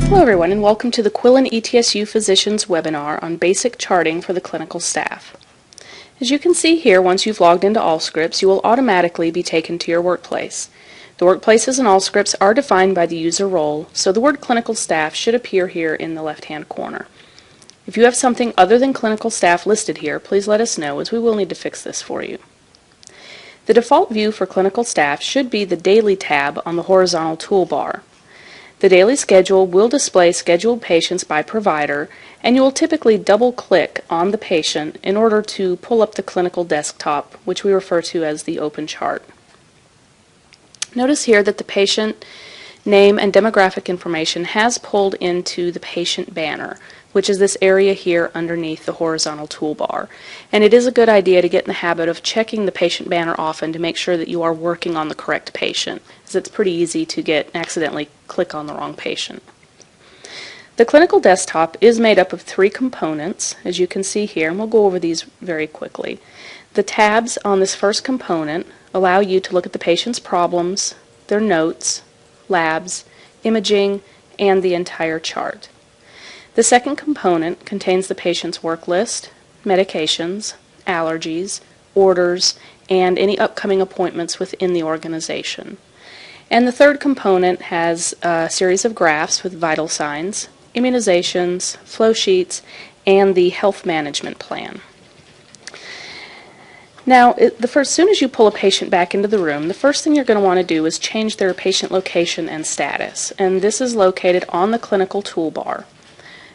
Hello everyone, and welcome to the Quillen ETSU Physicians webinar on basic charting for the clinical staff. As you can see here, once you've logged into Allscripts, you will automatically be taken to your workplace. The workplaces in Allscripts are defined by the user role, so the word clinical staff should appear here in the left-hand corner. If you have something other than clinical staff listed here, please let us know, as we will need to fix this for you. The default view for clinical staff should be the Daily tab on the horizontal toolbar. The daily schedule will display scheduled patients by provider, and you will typically double-click on the patient in order to pull up the clinical desktop, which we refer to as the open chart. Notice here that the patient name and demographic information has pulled into the patient banner, which is this area here underneath the horizontal toolbar. And it is a good idea to get in the habit of checking the patient banner often to make sure that you are working on the correct patient, as it's pretty easy to accidentally click on the wrong patient. The clinical desktop is made up of 3 components, as you can see here, and we'll go over these very quickly. The tabs on this first component allow you to look at the patient's problems, their notes, labs, imaging, and the entire chart. The second component contains the patient's work list, medications, allergies, orders, and any upcoming appointments within the organization. And the third component has a series of graphs with vital signs, immunizations, flow sheets, and the health management plan. Now, as soon as you pull a patient back into the room, the first thing you're going to want to do is change their patient location and status, and this is located on the clinical toolbar.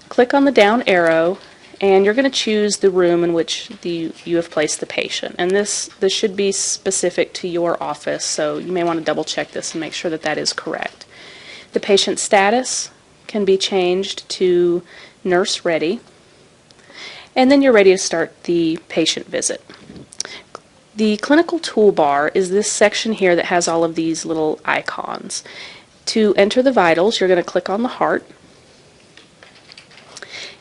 Click on the down arrow, and you're going to choose the room in which you have placed the patient. And this should be specific to your office, so you may want to double check this and make sure that that is correct. The patient status can be changed to nurse ready, and then you're ready to start the patient visit. The clinical toolbar is this section here that has all of these little icons. To enter the vitals, you're going to click on the heart,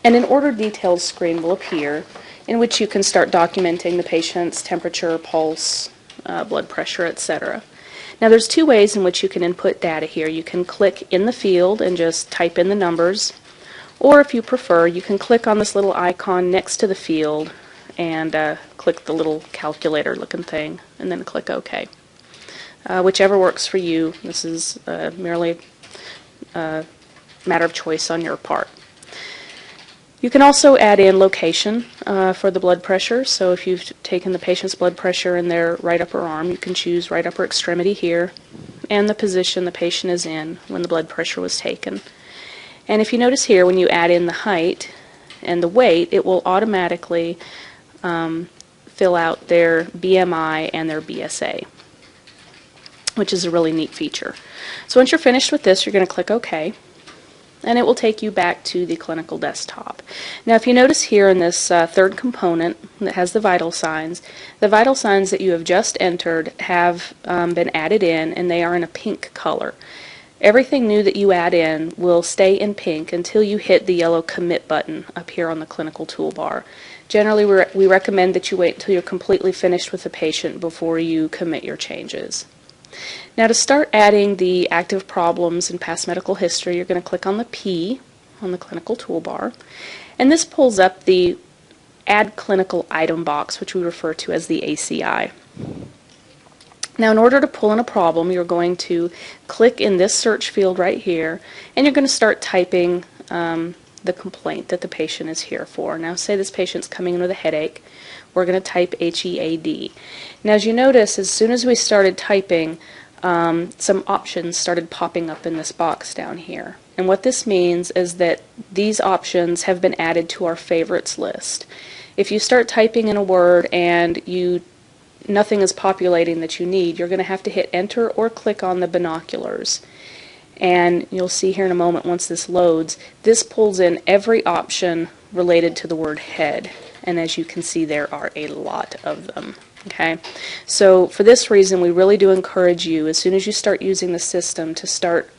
and an order details screen will appear in which you can start documenting the patient's temperature, pulse, blood pressure, etc. Now there's 2 ways in which you can input data here. You can click in the field and just type in the numbers, or if you prefer, you can click on this little icon next to the field and click the little calculator looking thing and then click OK. Whichever works for you. This is merely a matter of choice on your part. You can also add in location for the blood pressure. So if you've taken the patient's blood pressure in their right upper arm, you can choose right upper extremity here and the position the patient is in when the blood pressure was taken. And if you notice here, when you add in the height and the weight, it will automatically fill out their BMI and their BSA, which is a really neat feature. So once you're finished with this, you're going to click OK, and it will take you back to the clinical desktop. Now if you notice here in this third component that has the vital signs that you have just entered have been added in, and they are in a pink color. Everything new that you add in will stay in pink until you hit the yellow commit button up here on the clinical toolbar. Generally, we recommend that you wait until you're completely finished with the patient before you commit your changes. Now to start adding the active problems and past medical history, you're going to click on the P on the clinical toolbar, and this pulls up the Add Clinical Item box, which we refer to as the ACI. Now in order to pull in a problem, you're going to click in this search field right here, and you're going to start typing the complaint that the patient is here for. Now say this patient's coming in with a headache. We're going to type HEAD. Now as you notice, as soon as we started typing, some options started popping up in this box down here. And what this means is that these options have been added to our favorites list. If you start typing in a word and nothing is populating that you need, you're going to have to hit enter or click on the binoculars. And you'll see here in a moment, once this loads, this pulls in every option related to the word head. And as you can see, there are a lot of them. Okay, so for this reason, we really do encourage you, as soon as you start using the system, to start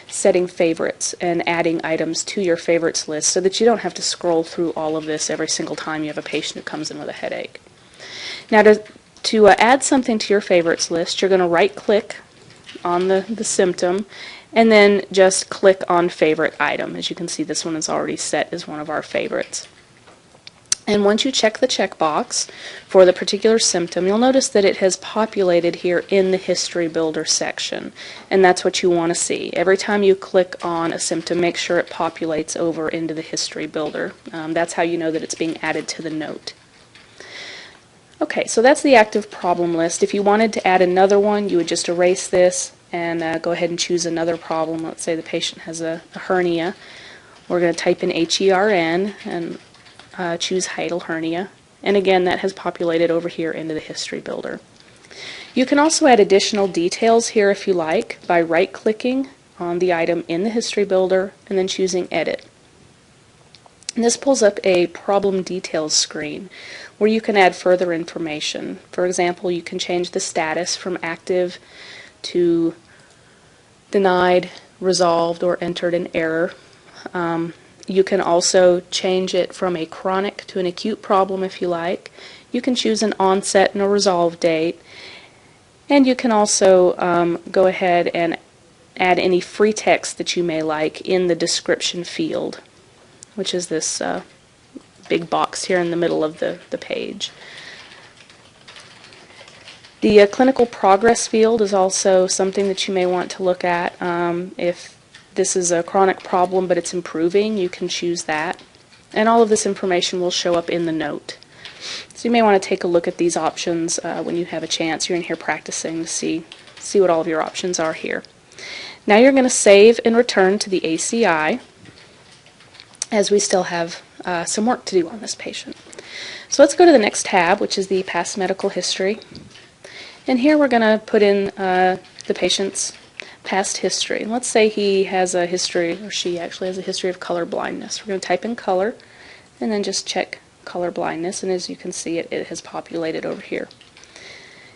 setting favorites and adding items to your favorites list so that you don't have to scroll through all of this every single time you have a patient who comes in with a headache. Now to add something to your favorites list, you're going to right click on the symptom, and then just click on Favorite Item. As you can see, this one is already set as one of our favorites. And once you check the checkbox for the particular symptom, you'll notice that it has populated here in the History Builder section, and that's what you want to see. Every time you click on a symptom, make sure it populates over into the History Builder. That's how you know that it's being added to the note. Okay, so that's the active problem list. If you wanted to add another one, you would just erase this and go ahead and choose another problem. Let's say the patient has a hernia. We're going to type in HERN and choose hiatal hernia, and again that has populated over here into the History Builder. You can also add additional details here if you like by right-clicking on the item in the History Builder and then choosing Edit. And this pulls up a problem details screen where you can add further information. For example, you can change the status from active to denied, resolved, or entered an error. You can also change it from a chronic to an acute problem if you like. You can choose an onset and a resolve date. And you can also go ahead and add any free text that you may like in the description field, which is this big box here in the middle of the page. The clinical progress field is also something that you may want to look at. If this is a chronic problem but it's improving, you can choose that. And all of this information will show up in the note. So you may want to take a look at these options when you have a chance. You're in here practicing to see what all of your options are here. Now you're going to save and return to the ACI, as we still have some work to do on this patient. So let's go to the next tab, which is the past medical history. And here we're going to put in the patient's past history. Let's say he has a history, or she actually has a history of color blindness. We're going to type in color and then just check color blindness, and as you can see it has populated over here.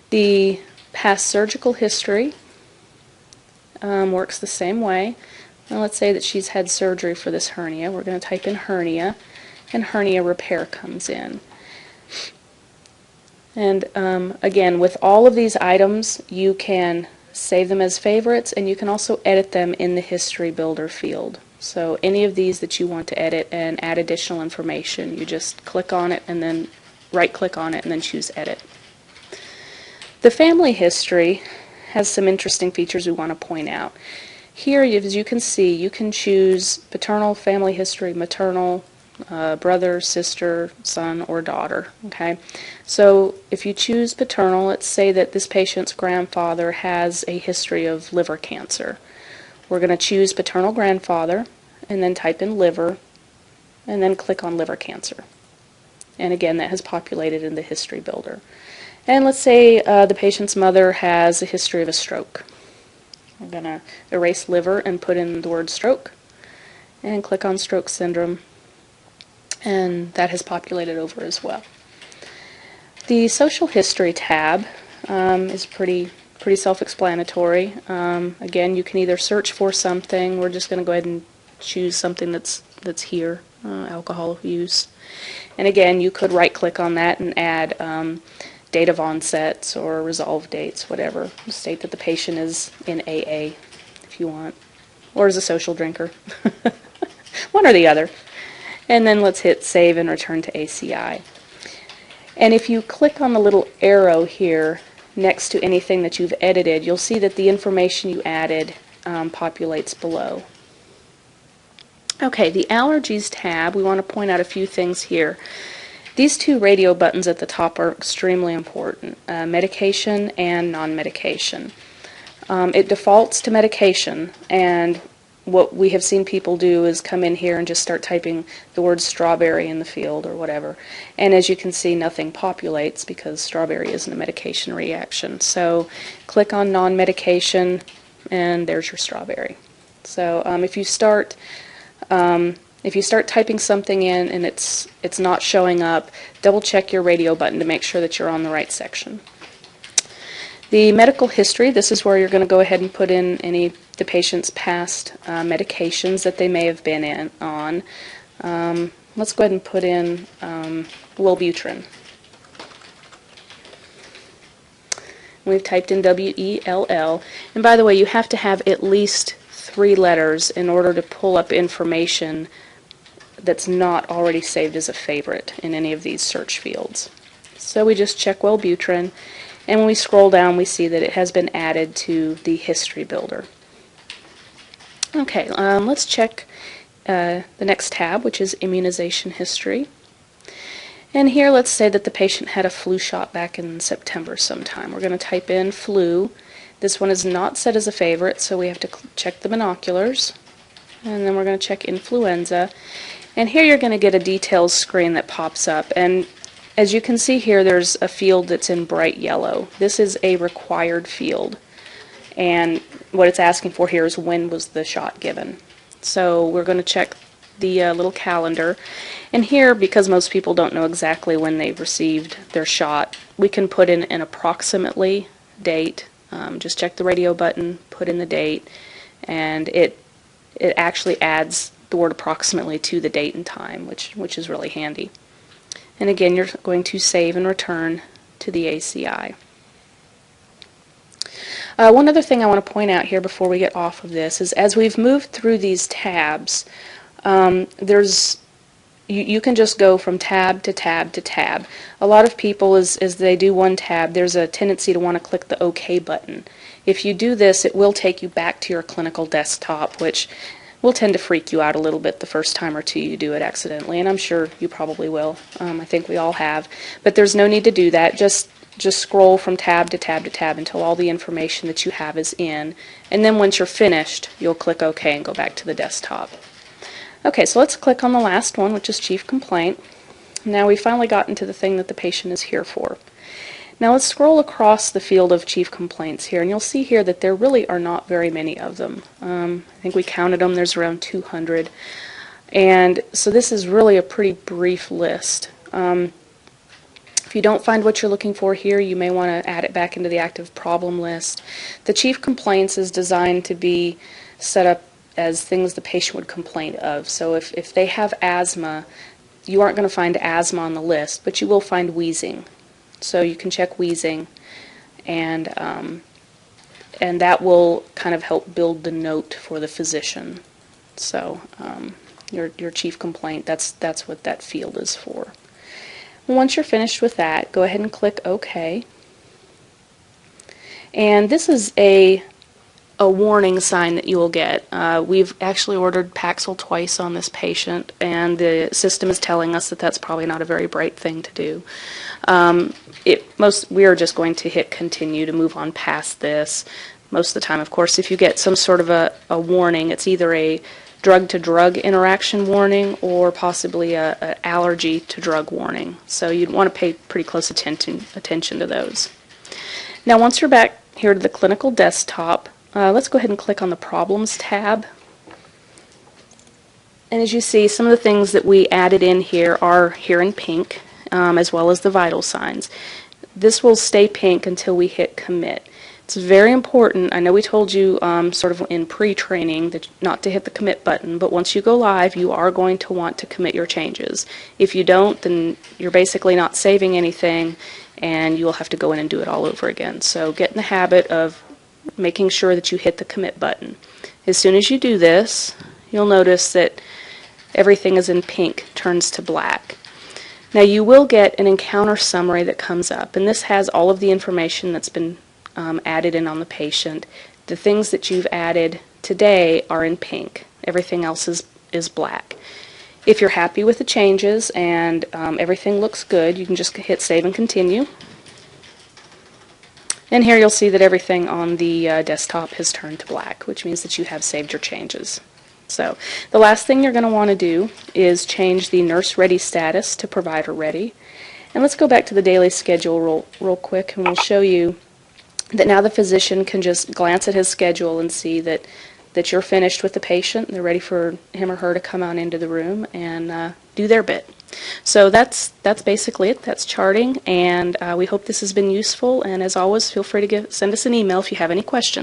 The past surgical history works the same way. Now let's say that she's had surgery for this hernia. We're going to type in hernia, and hernia repair comes in. And again, with all of these items, you can save them as favorites, and you can also edit them in the History Builder field. So any of these that you want to edit and add additional information, you just click on it and then right-click on it and then choose Edit. The family history has some interesting features we want to point out. Here, as you can see, you can choose paternal family history, maternal, brother, sister, son, or daughter. Okay, so if you choose paternal, let's say that this patient's grandfather has a history of liver cancer. We're going to choose paternal grandfather and then type in liver and then click on liver cancer. And again, that has populated in the History Builder. And let's say the patient's mother has a history of a stroke. I'm going to erase liver and put in the word stroke and click on stroke syndrome, and that has populated over as well. The social history tab is pretty self-explanatory. Again, you can either search for something. We're just going to go ahead and choose something that's here, alcohol use. And again, you could right-click on that and add date of onsets or resolve dates, whatever. State that the patient is in AA if you want, or is a social drinker. One or the other. And then let's hit save and return to ACI. And if you click on the little arrow here next to anything that you've edited, you'll see that the information you added populates below. Okay, the allergies tab, we want to point out a few things here. These two radio buttons at the top are extremely important, medication and non-medication. It defaults to medication, and what we have seen people do is come in here and just start typing the word strawberry in the field or whatever. And as you can see, nothing populates because strawberry isn't a medication reaction. So click on non-medication, and there's your strawberry. So if you start typing something in and it's not showing up, double check your radio button to make sure that you're on the right section. The medical history, this is where you're going to go ahead and put in the patient's past medications that they may have been on. Let's go ahead and put in Wellbutrin. We've typed in WELL. And by the way, you have to have at least 3 letters in order to pull up information that's not already saved as a favorite in any of these search fields. So we just check Wellbutrin, and when we scroll down we see that it has been added to the history builder. Okay, let's check the next tab, which is immunization history. And here let's say that the patient had a flu shot back in September sometime. We're going to type in flu. This one is not set as a favorite, so we have to check the binoculars. And then we're going to check influenza. And here you're going to get a details screen that pops up. And as you can see here, there's a field that's in bright yellow. This is a required field. And what it's asking for here is when was the shot given. So we're going to check the little calendar. And here, because most people don't know exactly when they've received their shot, we can put in an approximately date. Just check the radio button, put in the date, and it actually adds the word approximately to the date and time, which is really handy. And again, you're going to save and return to the ACI. One other thing I want to point out here before we get off of this is as we've moved through these tabs, you can just go from tab to tab to tab. A lot of people, as they do one tab, there's a tendency to want to click the OK button. If you do this, it will take you back to your clinical desktop, which will tend to freak you out a little bit the first time or two you do it accidentally, and I'm sure you probably will. I think we all have. But there's no need to do that. Just scroll from tab to tab to tab until all the information that you have is in, and then once you're finished, you'll click OK and go back to the desktop. Okay, so let's click on the last one, which is chief complaint. Now we finally got into the thing that the patient is here for. Now let's scroll across the field of chief complaints here, and you'll see here that there really are not very many of them. I think we counted them, there's around 200. And so this is really a pretty brief list. If you don't find what you're looking for here, you may want to add it back into the active problem list. The chief complaints is designed to be set up as things the patient would complain of. So if they have asthma, you aren't going to find asthma on the list, but you will find wheezing. So you can check wheezing, and that will kind of help build the note for the physician. So your chief complaint, that's what that field is for. Once you're finished with that, go ahead and click OK. And this is a warning sign that you will get. We've actually ordered Paxil twice on this patient, and the system is telling us that that's probably not a very bright thing to do. We are just going to hit continue to move on past this. Most of the time, of course, if you get some sort of a warning, it's either a drug-to-drug interaction warning or possibly an allergy-to-drug warning. So you'd want to pay pretty close attention to those. Now, once you're back here to the clinical desktop, let's go ahead and click on the Problems tab. And as you see, some of the things that we added in here are here in pink, as well as the vital signs. This will stay pink until we hit Commit. It's very important. I know we told you sort of in pre-training that not to hit the Commit button, but once you go live, you are going to want to commit your changes. If you don't, then you're basically not saving anything, and you'll have to go in and do it all over again. So get in the habit of making sure that you hit the Commit button. As soon as you do this, you'll notice that everything is in pink, turns to black. Now you will get an encounter summary that comes up, and this has all of the information that's been added in on the patient. The things that you've added today are in pink. Everything else is black. If you're happy with the changes and everything looks good, you can just hit Save and Continue. And here you'll see that everything on the desktop has turned to black, which means that you have saved your changes. So the last thing you're going to want to do is change the nurse ready status to provider ready. And let's go back to the daily schedule real quick, and we'll show you that now the physician can just glance at his schedule and see that you're finished with the patient and they're ready for him or her to come on into the room and do their bit. So that's basically it. That's charting, and we hope this has been useful, and as always, feel free to send us an email if you have any questions.